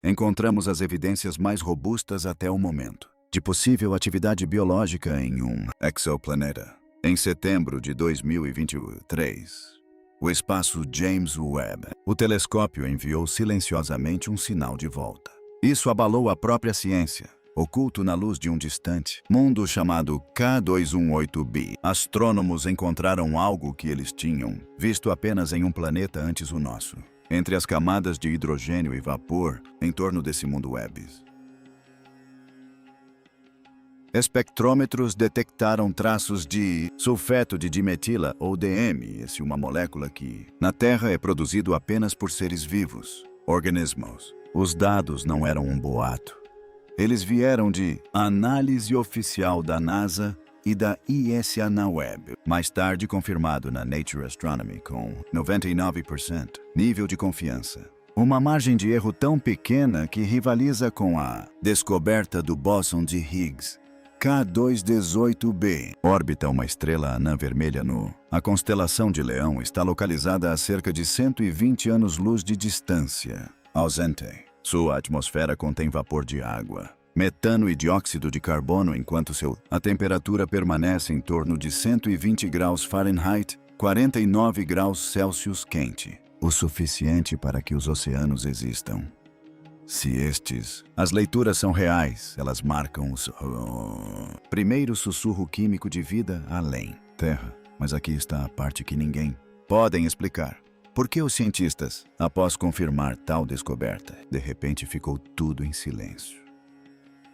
encontramos as evidências mais robustas até o momento de possível atividade biológica em um exoplaneta. Em setembro de 2023, o espaço James Webb, o telescópio enviou silenciosamente um sinal de volta. Isso abalou a própria ciência. Oculto na luz de um distante mundo chamado K218b, astrônomos encontraram algo que eles tinham visto apenas em um planeta antes o nosso, entre as camadas de hidrogênio e vapor em torno desse mundo Webb. Espectrômetros detectaram traços de sulfeto de dimetila, ou DM, uma molécula que, na Terra, é produzido apenas por seres vivos, organismos. Os dados não eram um boato. Eles vieram de análise oficial da NASA e da ESA na Web, mais tarde confirmado na Nature Astronomy com 99% nível de confiança. Uma margem de erro tão pequena que rivaliza com a descoberta do bóson de Higgs. K218b orbita uma estrela anã vermelha no. A constelação de Leão está localizada a cerca de 120 anos-luz de distância. Ausente. Sua atmosfera contém vapor de água, metano e dióxido de carbono, enquanto a temperatura permanece em torno de 120 graus Fahrenheit, 49 graus Celsius quente, o suficiente para que os oceanos existam. As leituras são reais, elas marcam o primeiro sussurro químico de vida além Terra. Mas aqui está a parte que ninguém podem explicar. Por que os cientistas, após confirmar tal descoberta, de repente ficou tudo em silêncio?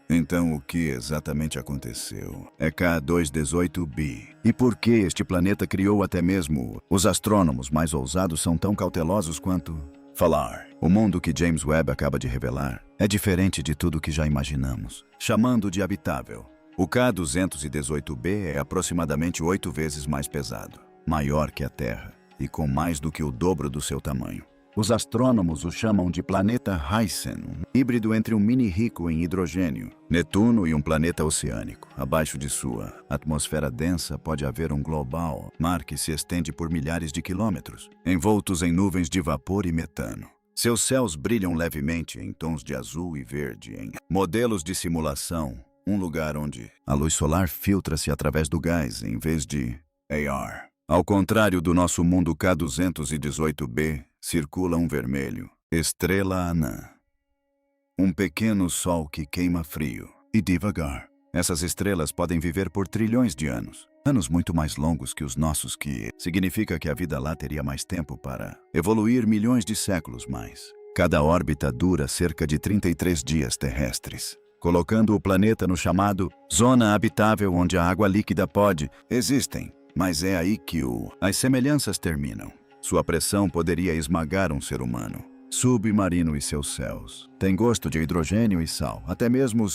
Então, o que exatamente aconteceu? É K218b. E por que este planeta criou até mesmo os astrônomos mais ousados são tão cautelosos quanto falar? O mundo que James Webb acaba de revelar é diferente de tudo que já imaginamos, chamando de habitável. O K218b é aproximadamente 8 vezes mais pesado, maior que a Terra, e com mais do que o dobro do seu tamanho. Os astrônomos o chamam de planeta Hyacin, um híbrido entre um mini rico em hidrogênio, Netuno e um planeta oceânico. Abaixo de sua atmosfera densa pode haver um global mar que se estende por milhares de quilômetros, envoltos em nuvens de vapor e metano. Seus céus brilham levemente em tons de azul e verde em modelos de simulação, um lugar onde a luz solar filtra-se através do gás em vez de ar. Ao contrário do nosso mundo, K218b circula um vermelho, estrela anã. Um pequeno sol que queima frio e devagar. Essas estrelas podem viver por trilhões de anos, anos muito mais longos que os nossos, que significa que a vida lá teria mais tempo para evoluir milhões de séculos mais. Cada órbita dura cerca de 33 dias terrestres, colocando o planeta no chamado zona habitável, onde a água líquida pode existem. Mas é aí que as semelhanças terminam. Sua pressão poderia esmagar um ser humano. Submarino e seus céus. Tem gosto de hidrogênio e sal. Até mesmo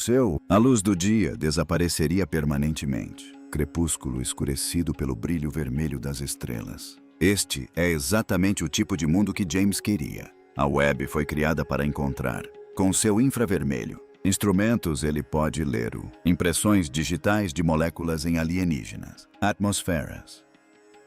a luz do dia desapareceria permanentemente. Crepúsculo escurecido pelo brilho vermelho das estrelas. Este é exatamente o tipo de mundo que James queria. A Webb foi criada para encontrar. Com seu infravermelho instrumentos, ele pode ler impressões digitais de moléculas em alienígenas, atmosferas,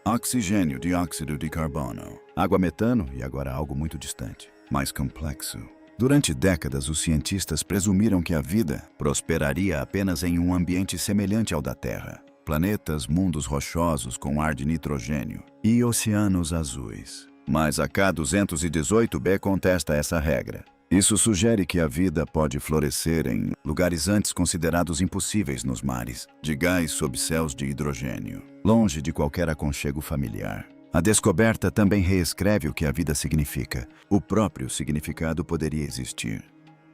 oxigênio, dióxido de carbono, água, metano e agora algo muito distante, mais complexo. Durante décadas, os cientistas presumiram que a vida prosperaria apenas em um ambiente semelhante ao da Terra. Planetas, mundos rochosos com ar de nitrogênio e oceanos azuis. Mas a K218b contesta essa regra. Isso sugere que a vida pode florescer em lugares antes considerados impossíveis nos mares, de gás sob céus de hidrogênio, longe de qualquer aconchego familiar. A descoberta também reescreve o que a vida significa. O próprio significado poderia existir.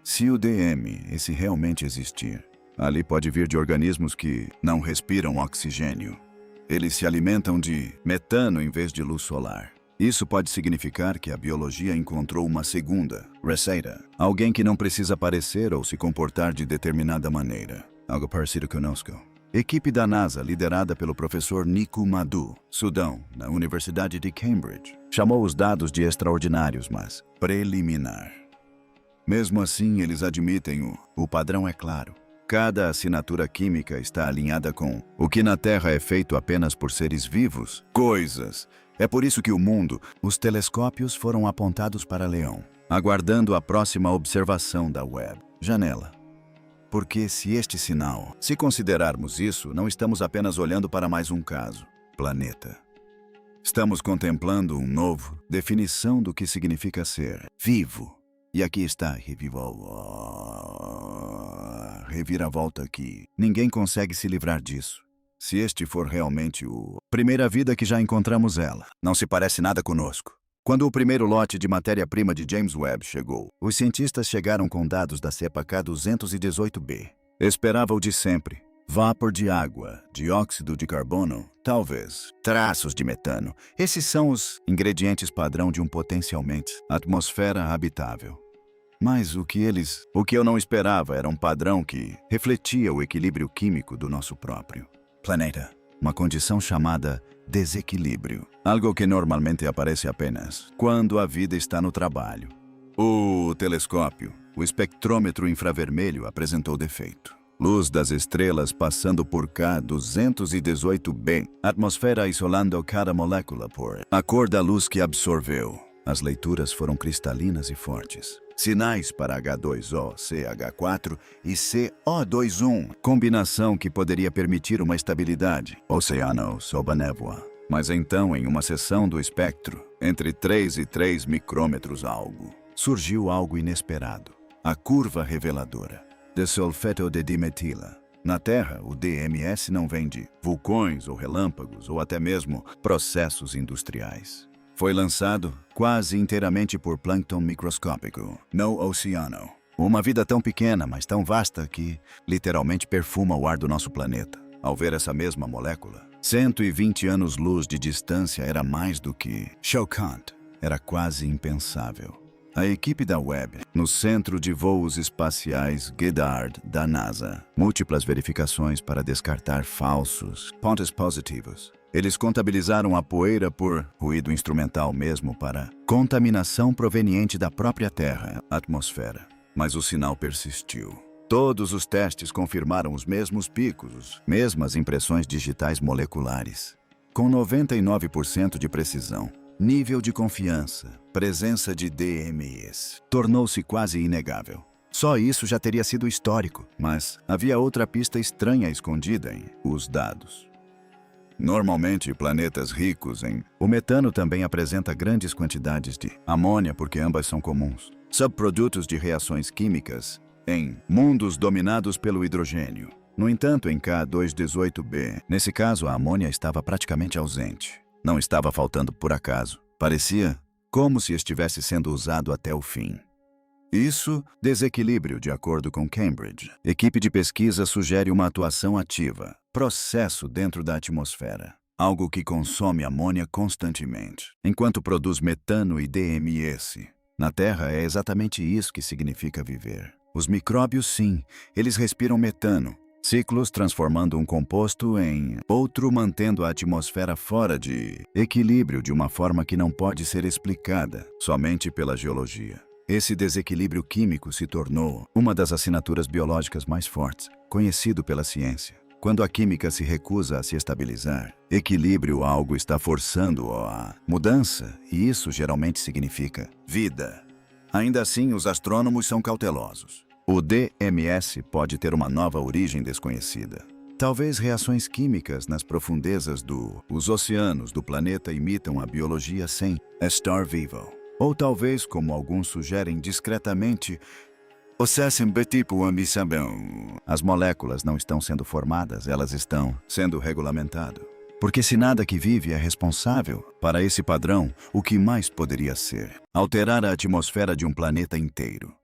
Se o DM, esse realmente existir, ali pode vir de organismos que não respiram oxigênio. Eles se alimentam de metano em vez de luz solar. Isso pode significar que a biologia encontrou uma segunda receita. Alguém que não precisa parecer ou se comportar de determinada maneira. Algo parecido conosco. Equipe da NASA, liderada pelo professor Nico Madhu, Sudão, na Universidade de Cambridge, chamou os dados de extraordinários, mas preliminar. Mesmo assim, eles admitem o padrão é claro. Cada assinatura química está alinhada com o que na Terra é feito apenas por seres vivos, coisas. É por isso que os telescópios foram apontados para Leão. aguardando a próxima observação da web. Janela. Porque se este sinal, se considerarmos isso, não estamos apenas olhando para mais um caso. Planeta. Estamos contemplando um novo definição do que significa ser vivo. E aqui está, reviravolta aqui. Ninguém consegue se livrar disso. Se este for realmente o primeira vida que já encontramos ela, não se parece nada conosco. Quando o primeiro lote de matéria-prima de James Webb chegou, os cientistas chegaram com dados da cepa K218b. Esperava o de sempre. Vapor de água, dióxido de carbono, talvez traços de metano. Esses são os ingredientes padrão de um potencialmente atmosfera habitável. Mas o que eu não esperava era um padrão que refletia o equilíbrio químico do nosso próprio planeta. Uma condição chamada desequilíbrio. Algo que normalmente aparece apenas quando a vida está no trabalho. O telescópio, o espectrômetro infravermelho apresentou defeito. Luz das estrelas passando por K218b. Atmosfera isolando cada molécula por a cor da luz que absorveu. As leituras foram cristalinas e fortes. Sinais para H2O, CH4 e CO21. Combinação que poderia permitir uma estabilidade. Oceano sob a névoa. Mas então, em uma seção do espectro, entre 3 e 3 micrômetros surgiu algo inesperado. A curva reveladora. Desulfeto de dimetila. Na Terra, o DMS não vem de vulcões ou relâmpagos ou até mesmo processos industriais. Foi lançado quase inteiramente por plâncton microscópico no oceano. Uma vida tão pequena, mas tão vasta que literalmente perfuma o ar do nosso planeta. Ao ver essa mesma molécula, 120 anos-luz de distância era mais do que chocante. Era quase impensável. A equipe da Webb, no Centro de Voos Espaciais Goddard da NASA, múltiplas verificações para descartar falsos pontos positivos. Eles contabilizaram a poeira por ruído instrumental mesmo para contaminação proveniente da própria Terra, atmosfera. Mas o sinal persistiu. Todos os testes confirmaram os mesmos picos, mesmas impressões digitais moleculares. Com 99% de precisão. Nível de confiança, presença de DMS, tornou-se quase inegável. Só isso já teria sido histórico, mas havia outra pista estranha escondida em os dados. Normalmente, planetas ricos em... O metano também apresenta grandes quantidades de amônia porque ambas são comuns. Subprodutos de reações químicas em mundos dominados pelo hidrogênio. No entanto, em K218b, nesse caso a amônia estava praticamente ausente. Não estava faltando por acaso. Parecia como se estivesse sendo usado até o fim. Isso, desequilíbrio, de acordo com Cambridge. Equipe de pesquisa sugere uma atuação ativa, processo dentro da atmosfera. Algo que consome amônia constantemente, enquanto produz metano e DMS. Na Terra é exatamente isso que significa viver. Os micróbios, sim, eles respiram metano. Ciclos transformando um composto em outro, mantendo a atmosfera fora de equilíbrio de uma forma que não pode ser explicada somente pela geologia. Esse desequilíbrio químico se tornou uma das assinaturas biológicas mais fortes, conhecido pela ciência. Quando a química se recusa a se estabilizar, equilíbrio, algo está forçando a mudança, e isso geralmente significa vida. Ainda assim, os astrônomos são cautelosos. O DMS pode ter uma nova origem desconhecida. Talvez reações químicas nas profundezas dos oceanos do planeta imitam a biologia sem estar vivo. Ou talvez, como alguns sugerem discretamente, as moléculas não estão sendo formadas, elas estão sendo regulamentadas. Porque se nada que vive é responsável para esse padrão, o que mais poderia ser? Alterar a atmosfera de um planeta inteiro.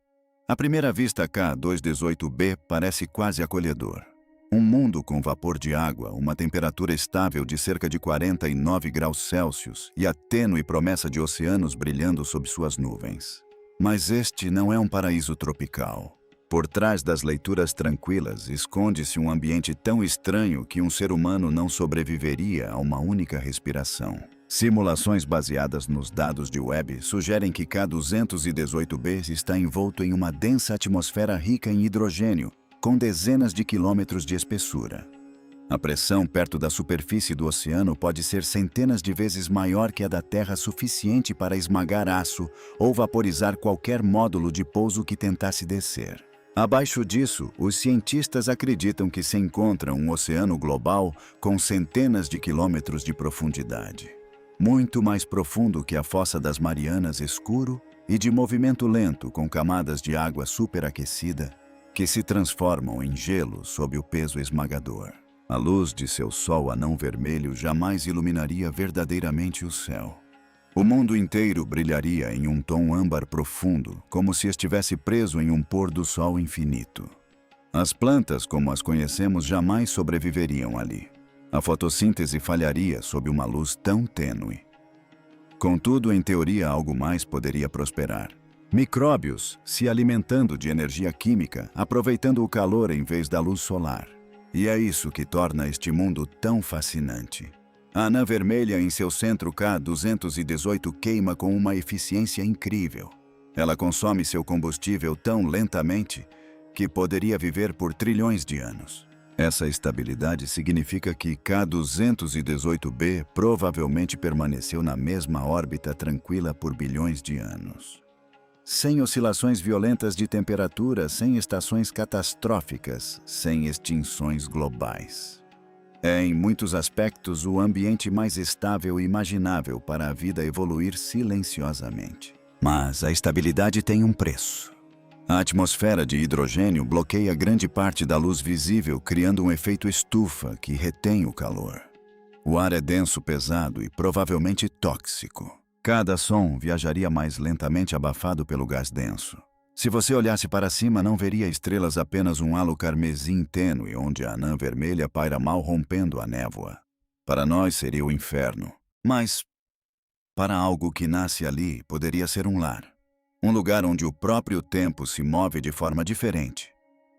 À primeira vista, K218b parece quase acolhedor. Um mundo com vapor de água, uma temperatura estável de cerca de 49 graus Celsius e a tênue promessa de oceanos brilhando sob suas nuvens. Mas este não é um paraíso tropical. Por trás das leituras tranquilas, esconde-se um ambiente tão estranho que um ser humano não sobreviveria a uma única respiração. Simulações baseadas nos dados de Webb sugerem que K218b está envolto em uma densa atmosfera rica em hidrogênio, com dezenas de quilômetros de espessura. A pressão perto da superfície do oceano pode ser centenas de vezes maior que a da Terra, suficiente para esmagar aço ou vaporizar qualquer módulo de pouso que tentasse descer. Abaixo disso, os cientistas acreditam que se encontra um oceano global com centenas de quilômetros de profundidade. Muito mais profundo que a Fossa das Marianas, escuro e de movimento lento, com camadas de água superaquecida que se transformam em gelo sob o peso esmagador. A luz de seu sol anão vermelho jamais iluminaria verdadeiramente o céu. O mundo inteiro brilharia em um tom âmbar profundo, como se estivesse preso em um pôr do sol infinito. As plantas, como as conhecemos, jamais sobreviveriam ali. A fotossíntese falharia sob uma luz tão tênue. Contudo, em teoria, algo mais poderia prosperar. Micróbios se alimentando de energia química, aproveitando o calor em vez da luz solar. E é isso que torna este mundo tão fascinante. A anã vermelha em seu centro K218 queima com uma eficiência incrível. Ela consome seu combustível tão lentamente que poderia viver por trilhões de anos. Essa estabilidade significa que K218b provavelmente permaneceu na mesma órbita tranquila por bilhões de anos. Sem oscilações violentas de temperatura, sem estações catastróficas, sem extinções globais. É, em muitos aspectos, o ambiente mais estável imaginável para a vida evoluir silenciosamente. Mas a estabilidade tem um preço. A atmosfera de hidrogênio bloqueia grande parte da luz visível, criando um efeito estufa que retém o calor. O ar é denso, pesado e provavelmente tóxico. Cada som viajaria mais lentamente abafado pelo gás denso. Se você olhasse para cima, não veria estrelas, apenas um halo carmesim tênue, onde a anã vermelha paira mal rompendo a névoa. Para nós seria o inferno. Mas, para algo que nasce ali, poderia ser um lar. Um lugar onde o próprio tempo se move de forma diferente.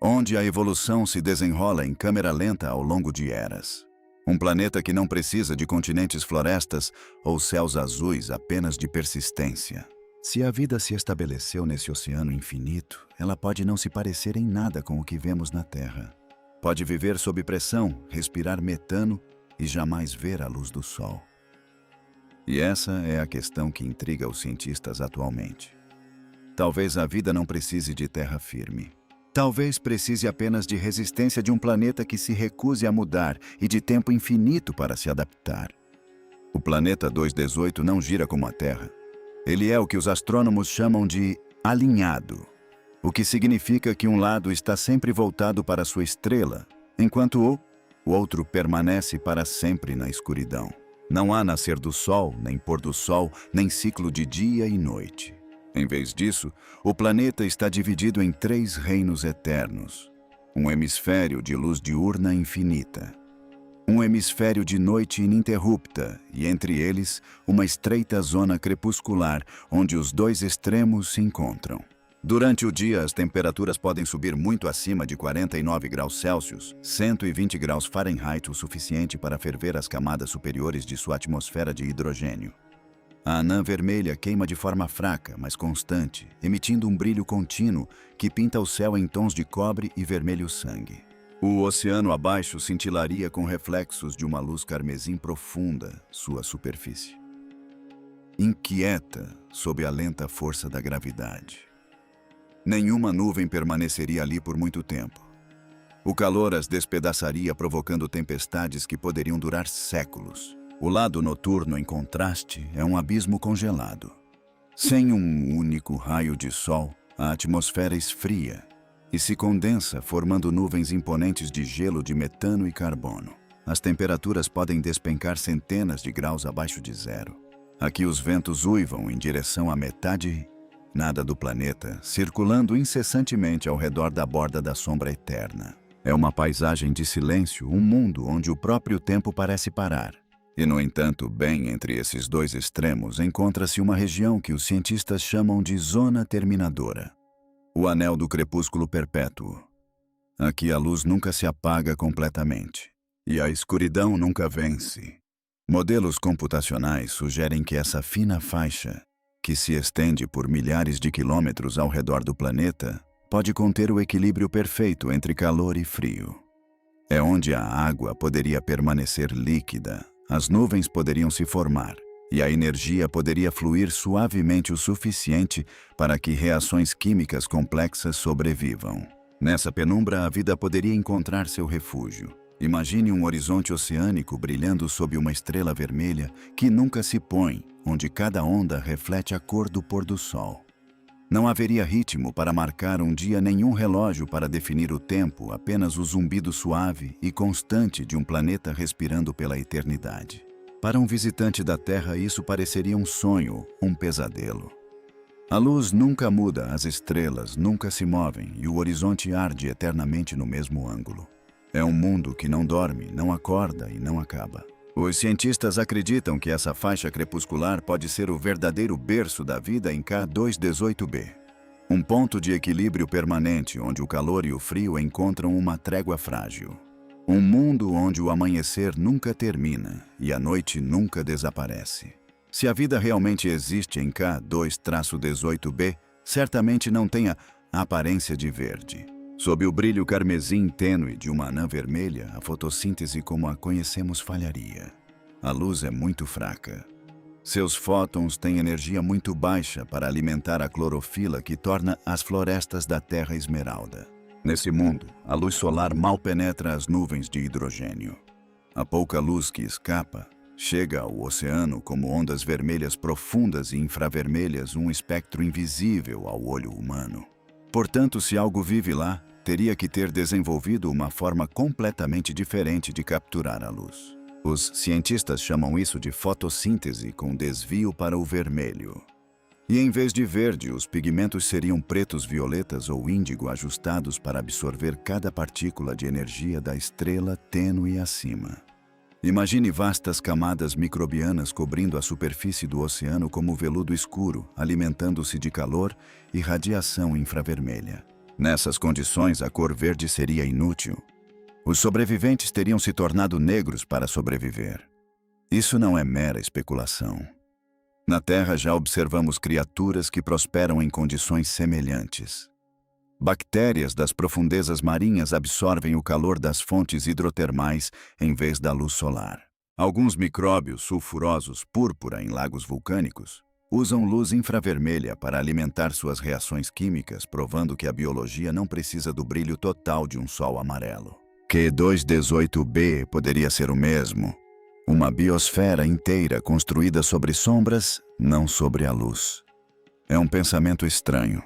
Onde a evolução se desenrola em câmera lenta ao longo de eras. Um planeta que não precisa de continentes, florestas ou céus azuis, apenas de persistência. Se a vida se estabeleceu nesse oceano infinito, ela pode não se parecer em nada com o que vemos na Terra. Pode viver sob pressão, respirar metano e jamais ver a luz do sol. E essa é a questão que intriga os cientistas atualmente. Talvez a vida não precise de terra firme. Talvez precise apenas de resistência de um planeta que se recuse a mudar e de tempo infinito para se adaptar. O planeta 218 não gira como a Terra. Ele é o que os astrônomos chamam de alinhado, o que significa que um lado está sempre voltado para sua estrela, enquanto o outro permanece para sempre na escuridão. Não há nascer do sol, nem pôr do sol, nem ciclo de dia e noite. Em vez disso, o planeta está dividido em 3 reinos eternos. Um hemisfério de luz diurna infinita. Um hemisfério de noite ininterrupta e, entre eles, uma estreita zona crepuscular onde os 2 extremos se encontram. Durante o dia, as temperaturas podem subir muito acima de 49 graus Celsius, 120 graus Fahrenheit, o suficiente para ferver as camadas superiores de sua atmosfera de hidrogênio. A anã vermelha queima de forma fraca, mas constante, emitindo um brilho contínuo que pinta o céu em tons de cobre e vermelho sangue. O oceano abaixo cintilaria com reflexos de uma luz carmesim profunda sua superfície. Inquieta sob a lenta força da gravidade. Nenhuma nuvem permaneceria ali por muito tempo. O calor as despedaçaria, provocando tempestades que poderiam durar séculos. O lado noturno, em contraste, é um abismo congelado. Sem um único raio de sol, a atmosfera esfria e se condensa, formando nuvens imponentes de gelo, de metano e carbono. As temperaturas podem despencar centenas de graus abaixo de zero. Aqui os ventos uivam em direção à metade nada do planeta, circulando incessantemente ao redor da borda da sombra eterna. É uma paisagem de silêncio, um mundo onde o próprio tempo parece parar. E, no entanto, bem entre esses 2 extremos, encontra-se uma região que os cientistas chamam de zona terminadora. O anel do crepúsculo perpétuo. Aqui a luz nunca se apaga completamente. E a escuridão nunca vence. Modelos computacionais sugerem que essa fina faixa, que se estende por milhares de quilômetros ao redor do planeta, pode conter o equilíbrio perfeito entre calor e frio. É onde a água poderia permanecer líquida, as nuvens poderiam se formar e a energia poderia fluir suavemente o suficiente para que reações químicas complexas sobrevivam. Nessa penumbra, a vida poderia encontrar seu refúgio. Imagine um horizonte oceânico brilhando sob uma estrela vermelha que nunca se põe, onde cada onda reflete a cor do pôr do sol. Não haveria ritmo para marcar um dia, nenhum relógio para definir o tempo, apenas o zumbido suave e constante de um planeta respirando pela eternidade. Para um visitante da Terra, isso pareceria um sonho, um pesadelo. A luz nunca muda, as estrelas nunca se movem e o horizonte arde eternamente no mesmo ângulo. É um mundo que não dorme, não acorda e não acaba. Os cientistas acreditam que essa faixa crepuscular pode ser o verdadeiro berço da vida em K2-18b. Um ponto de equilíbrio permanente onde o calor e o frio encontram uma trégua frágil. Um mundo onde o amanhecer nunca termina e a noite nunca desaparece. Se a vida realmente existe em K2-18b, certamente não tem a aparência de verde. Sob o brilho carmesim tênue de uma anã vermelha, a fotossíntese como a conhecemos falharia. A luz é muito fraca. Seus fótons têm energia muito baixa para alimentar a clorofila que torna as florestas da Terra esmeralda. Nesse mundo, a luz solar mal penetra as nuvens de hidrogênio. A pouca luz que escapa chega ao oceano como ondas vermelhas profundas e infravermelhas, um espectro invisível ao olho humano. Portanto, se algo vive lá, teria que ter desenvolvido uma forma completamente diferente de capturar a luz. Os cientistas chamam isso de fotossíntese com desvio para o vermelho. E em vez de verde, os pigmentos seriam pretos, violetas ou índigo ajustados para absorver cada partícula de energia da estrela tênue acima. Imagine vastas camadas microbianas cobrindo a superfície do oceano como veludo escuro, alimentando-se de calor e radiação infravermelha. Nessas condições, a cor verde seria inútil. Os sobreviventes teriam se tornado negros para sobreviver. Isso não é mera especulação. Na Terra já observamos criaturas que prosperam em condições semelhantes. Bactérias das profundezas marinhas absorvem o calor das fontes hidrotermais em vez da luz solar. Alguns micróbios sulfurosos púrpura em lagos vulcânicos usam luz infravermelha para alimentar suas reações químicas, provando que a biologia não precisa do brilho total de um sol amarelo. Q2-18b poderia ser o mesmo. Uma biosfera inteira construída sobre sombras, não sobre a luz. É um pensamento estranho.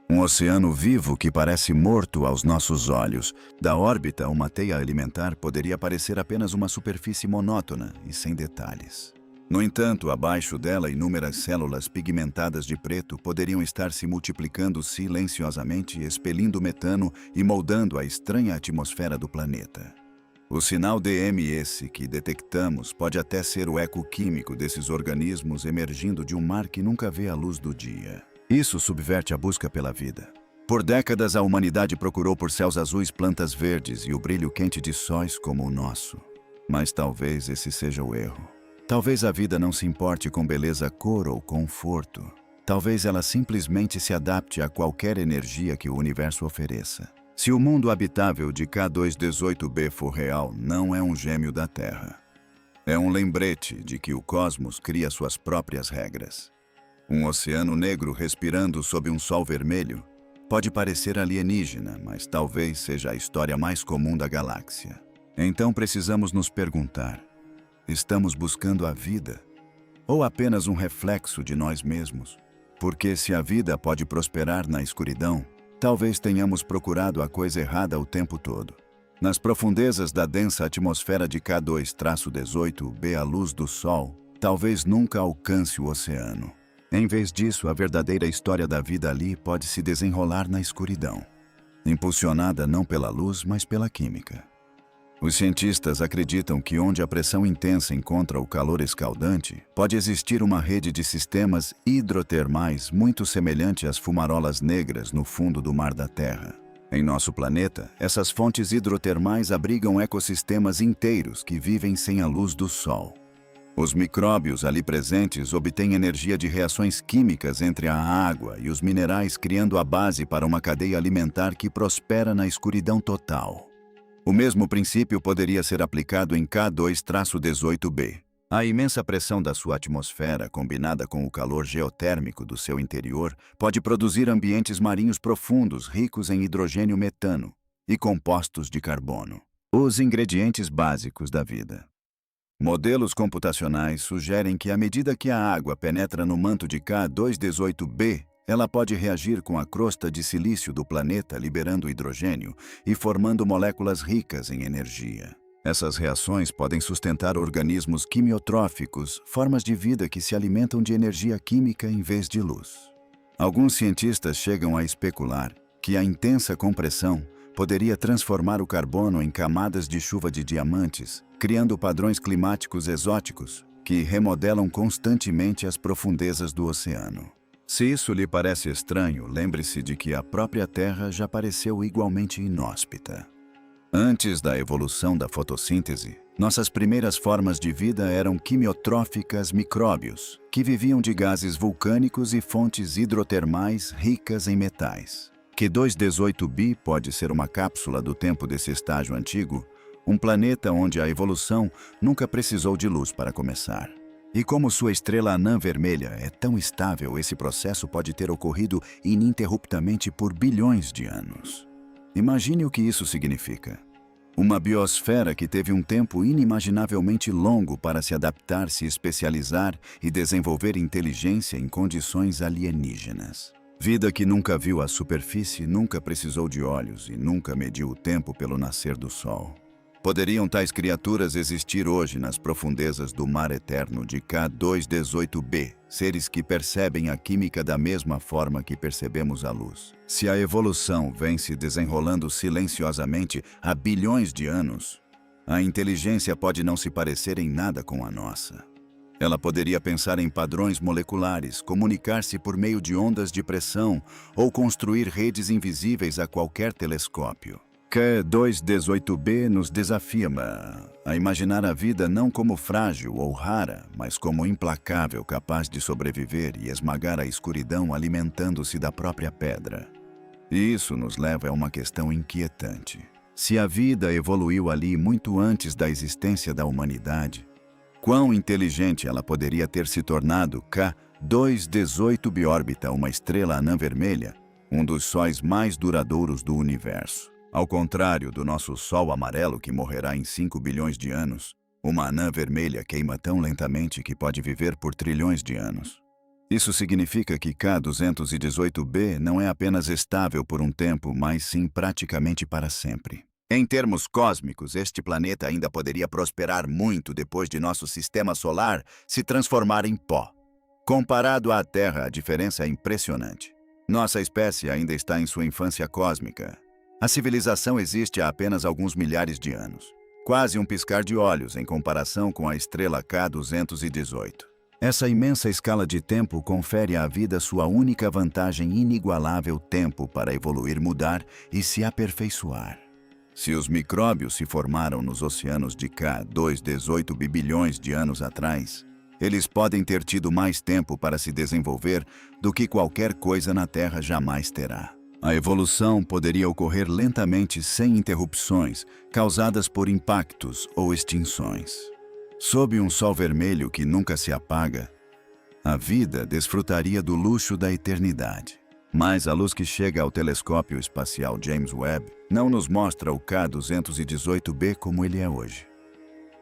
Um oceano vivo que parece morto aos nossos olhos. Da órbita, uma teia alimentar poderia parecer apenas uma superfície monótona e sem detalhes. No entanto, abaixo dela, inúmeras células pigmentadas de preto poderiam estar se multiplicando silenciosamente, expelindo metano e moldando a estranha atmosfera do planeta. O sinal DMS que detectamos pode até ser o eco químico desses organismos emergindo de um mar que nunca vê a luz do dia. Isso subverte a busca pela vida. Por décadas, a humanidade procurou por céus azuis, plantas verdes e o brilho quente de sóis como o nosso. Mas talvez esse seja o erro. Talvez a vida não se importe com beleza, cor ou conforto. Talvez ela simplesmente se adapte a qualquer energia que o universo ofereça. Se o mundo habitável de K2-18b for real, não é um gêmeo da Terra. É um lembrete de que o cosmos cria suas próprias regras. Um oceano negro respirando sob um sol vermelho pode parecer alienígena, mas talvez seja a história mais comum da galáxia. Então precisamos nos perguntar: estamos buscando a vida? Ou apenas um reflexo de nós mesmos? Porque se a vida pode prosperar na escuridão, talvez tenhamos procurado a coisa errada o tempo todo. Nas profundezas da densa atmosfera de K2-18b, a luz do Sol talvez nunca alcance o oceano. Em vez disso, a verdadeira história da vida ali pode se desenrolar na escuridão, impulsionada não pela luz, mas pela química. Os cientistas acreditam que onde a pressão intensa encontra o calor escaldante, pode existir uma rede de sistemas hidrotermais muito semelhante às fumarolas negras no fundo do mar da Terra. Em nosso planeta, essas fontes hidrotermais abrigam ecossistemas inteiros que vivem sem a luz do Sol. Os micróbios ali presentes obtêm energia de reações químicas entre a água e os minerais, criando a base para uma cadeia alimentar que prospera na escuridão total. O mesmo princípio poderia ser aplicado em K2-18b. A imensa pressão da sua atmosfera, combinada com o calor geotérmico do seu interior, pode produzir ambientes marinhos profundos ricos em hidrogênio metano e compostos de carbono, os ingredientes básicos da vida. Modelos computacionais sugerem que à medida que a água penetra no manto de K2-18b, ela pode reagir com a crosta de silício do planeta, liberando hidrogênio e formando moléculas ricas em energia. Essas reações podem sustentar organismos quimiotróficos, formas de vida que se alimentam de energia química em vez de luz. Alguns cientistas chegam a especular que a intensa compressão poderia transformar o carbono em camadas de chuva de diamantes, criando padrões climáticos exóticos que remodelam constantemente as profundezas do oceano. Se isso lhe parece estranho, lembre-se de que a própria Terra já pareceu igualmente inóspita. Antes da evolução da fotossíntese, nossas primeiras formas de vida eram quimiotróficas micróbios, que viviam de gases vulcânicos e fontes hidrotermais ricas em metais. K2-18b pode ser uma cápsula do tempo desse estágio antigo, um planeta onde a evolução nunca precisou de luz para começar. E como sua estrela anã vermelha é tão estável, esse processo pode ter ocorrido ininterruptamente por bilhões de anos. Imagine o que isso significa. Uma biosfera que teve um tempo inimaginavelmente longo para se adaptar, se especializar e desenvolver inteligência em condições alienígenas. Vida que nunca viu a superfície, nunca precisou de olhos e nunca mediu o tempo pelo nascer do sol. Poderiam tais criaturas existir hoje nas profundezas do mar eterno de K2-18b, seres que percebem a química da mesma forma que percebemos a luz. Se a evolução vem se desenrolando silenciosamente há bilhões de anos, a inteligência pode não se parecer em nada com a nossa. Ela poderia pensar em padrões moleculares, comunicar-se por meio de ondas de pressão ou construir redes invisíveis a qualquer telescópio. K2-18b nos desafia a imaginar a vida não como frágil ou rara, mas como implacável, capaz de sobreviver e esmagar a escuridão alimentando-se da própria pedra. E isso nos leva a uma questão inquietante. Se a vida evoluiu ali muito antes da existência da humanidade, quão inteligente ela poderia ter se tornado K2-18b órbita, uma estrela anã vermelha, um dos sóis mais duradouros do universo. Ao contrário do nosso Sol amarelo que morrerá em 5 bilhões de anos, uma anã vermelha queima tão lentamente que pode viver por trilhões de anos. Isso significa que K2-18b não é apenas estável por um tempo, mas sim praticamente para sempre. Em termos cósmicos, este planeta ainda poderia prosperar muito depois de nosso sistema solar se transformar em pó. Comparado à Terra, a diferença é impressionante. Nossa espécie ainda está em sua infância cósmica. A civilização existe há apenas alguns milhares de anos. Quase um piscar de olhos em comparação com a estrela K218. Essa imensa escala de tempo confere à vida sua única vantagem inigualável: tempo para evoluir, mudar e se aperfeiçoar. Se os micróbios se formaram nos oceanos de K2-18 bilhões de anos atrás, eles podem ter tido mais tempo para se desenvolver do que qualquer coisa na Terra jamais terá. A evolução poderia ocorrer lentamente, sem interrupções, causadas por impactos ou extinções. Sob um sol vermelho que nunca se apaga, a vida desfrutaria do luxo da eternidade. Mas a luz que chega ao telescópio espacial James Webb não nos mostra o K218b como ele é hoje.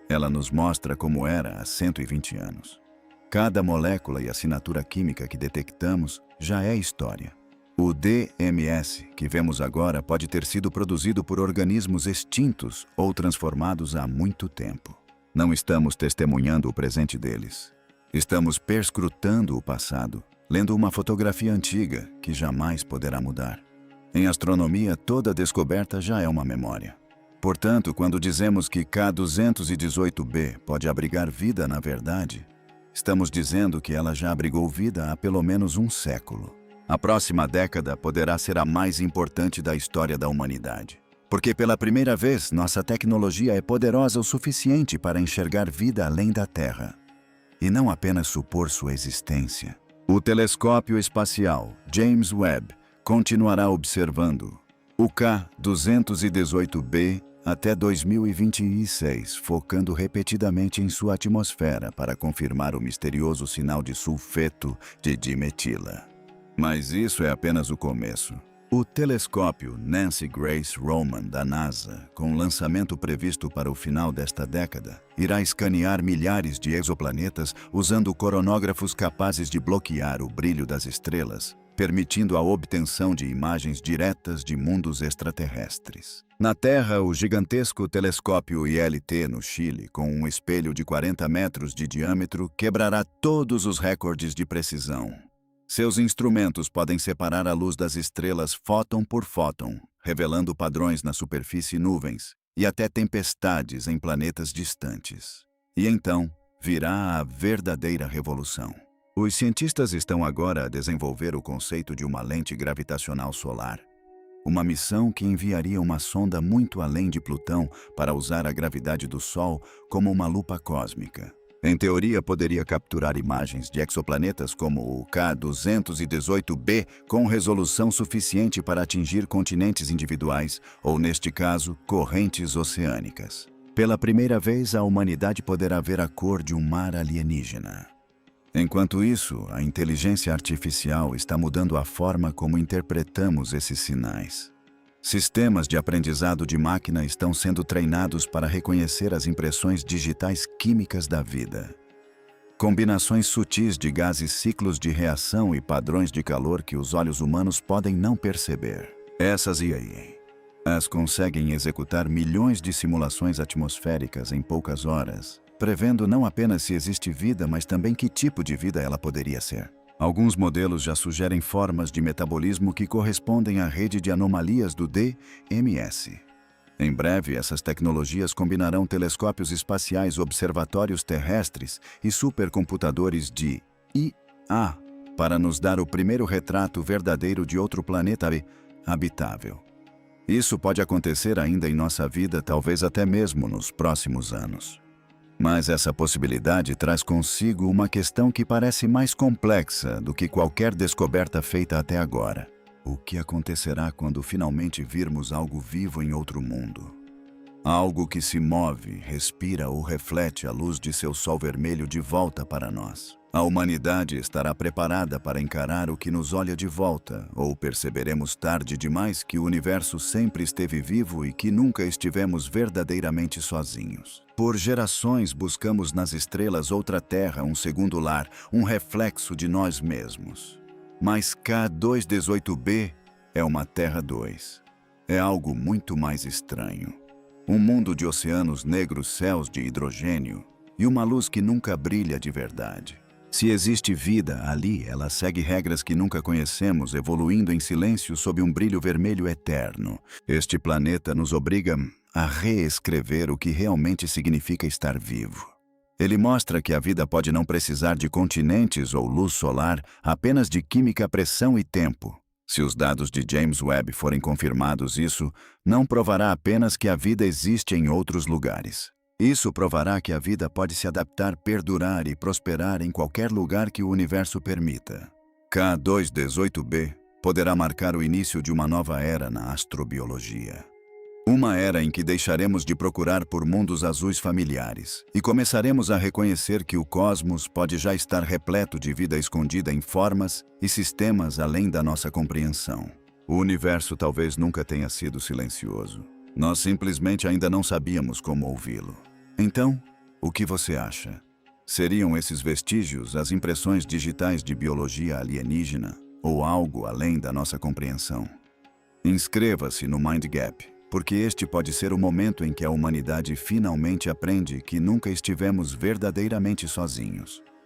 Ela nos mostra como era há 120 anos. Cada molécula e assinatura química que detectamos já é história. O DMS que vemos agora pode ter sido produzido por organismos extintos ou transformados há muito tempo. Não estamos testemunhando o presente deles. Estamos perscrutando o passado, lendo uma fotografia antiga que jamais poderá mudar. Em astronomia, toda descoberta já é uma memória. Portanto, quando dizemos que K218b pode abrigar vida na verdade, estamos dizendo que ela já abrigou vida há pelo menos um século. A próxima década poderá ser a mais importante da história da humanidade. Porque pela primeira vez, nossa tecnologia é poderosa o suficiente para enxergar vida além da Terra. E não apenas supor sua existência. O telescópio espacial James Webb continuará observando. O K218b até 2026, focando repetidamente em sua atmosfera para confirmar o misterioso sinal de sulfeto de dimetila. Mas isso é apenas o começo. O telescópio Nancy Grace Roman da NASA, com lançamento previsto para o final desta década, irá escanear milhares de exoplanetas usando coronógrafos capazes de bloquear o brilho das estrelas, permitindo a obtenção de imagens diretas de mundos extraterrestres. Na Terra, o gigantesco telescópio ILT no Chile, com um espelho de 40 metros de diâmetro, quebrará todos os recordes de precisão. Seus instrumentos podem separar a luz das estrelas fóton por fóton, revelando padrões na superfície e nuvens, e até tempestades em planetas distantes. E então, virá a verdadeira revolução. Os cientistas estão agora a desenvolver o conceito de uma lente gravitacional solar, uma missão que enviaria uma sonda muito além de Plutão para usar a gravidade do Sol como uma lupa cósmica. Em teoria, poderia capturar imagens de exoplanetas como o K218b com resolução suficiente para atingir continentes individuais, ou, neste caso, correntes oceânicas. Pela primeira vez, a humanidade poderá ver a cor de um mar alienígena. Enquanto isso, a inteligência artificial está mudando a forma como interpretamos esses sinais. Sistemas de aprendizado de máquina estão sendo treinados para reconhecer as impressões digitais químicas da vida. Combinações sutis de gases, ciclos de reação e padrões de calor que os olhos humanos podem não perceber. Essas IAs conseguem executar milhões de simulações atmosféricas em poucas horas, prevendo não apenas se existe vida, mas também que tipo de vida ela poderia ser. Alguns modelos já sugerem formas de metabolismo que correspondem à rede de anomalias do DMS. Em breve, essas tecnologias combinarão telescópios espaciais, observatórios terrestres e supercomputadores de IA para nos dar o primeiro retrato verdadeiro de outro planeta habitável. Isso pode acontecer ainda em nossa vida, talvez até mesmo nos próximos anos. Mas essa possibilidade traz consigo uma questão que parece mais complexa do que qualquer descoberta feita até agora. O que acontecerá quando finalmente virmos algo vivo em outro mundo? Algo que se move, respira ou reflete a luz de seu sol vermelho de volta para nós. A humanidade estará preparada para encarar o que nos olha de volta, ou perceberemos tarde demais que o universo sempre esteve vivo e que nunca estivemos verdadeiramente sozinhos. Por gerações buscamos nas estrelas outra terra, um segundo lar, um reflexo de nós mesmos. Mas K218b é uma Terra 2. É algo muito mais estranho. Um mundo de oceanos negros, céus de hidrogênio e uma luz que nunca brilha de verdade. Se existe vida ali, ela segue regras que nunca conhecemos, evoluindo em silêncio sob um brilho vermelho eterno. Este planeta nos obriga a reescrever o que realmente significa estar vivo. Ele mostra que a vida pode não precisar de continentes ou luz solar, apenas de química, pressão e tempo. Se os dados de James Webb forem confirmados, isso não provará apenas que a vida existe em outros lugares. Isso provará que a vida pode se adaptar, perdurar e prosperar em qualquer lugar que o universo permita. K218b poderá marcar o início de uma nova era na astrobiologia. Uma era em que deixaremos de procurar por mundos azuis familiares e começaremos a reconhecer que o cosmos pode já estar repleto de vida escondida em formas e sistemas além da nossa compreensão. O universo talvez nunca tenha sido silencioso. Nós simplesmente ainda não sabíamos como ouvi-lo. Então, o que você acha? Seriam esses vestígios as impressões digitais de biologia alienígena ou algo além da nossa compreensão? Inscreva-se no Mind Gap, porque este pode ser o momento em que a humanidade finalmente aprende que nunca estivemos verdadeiramente sozinhos.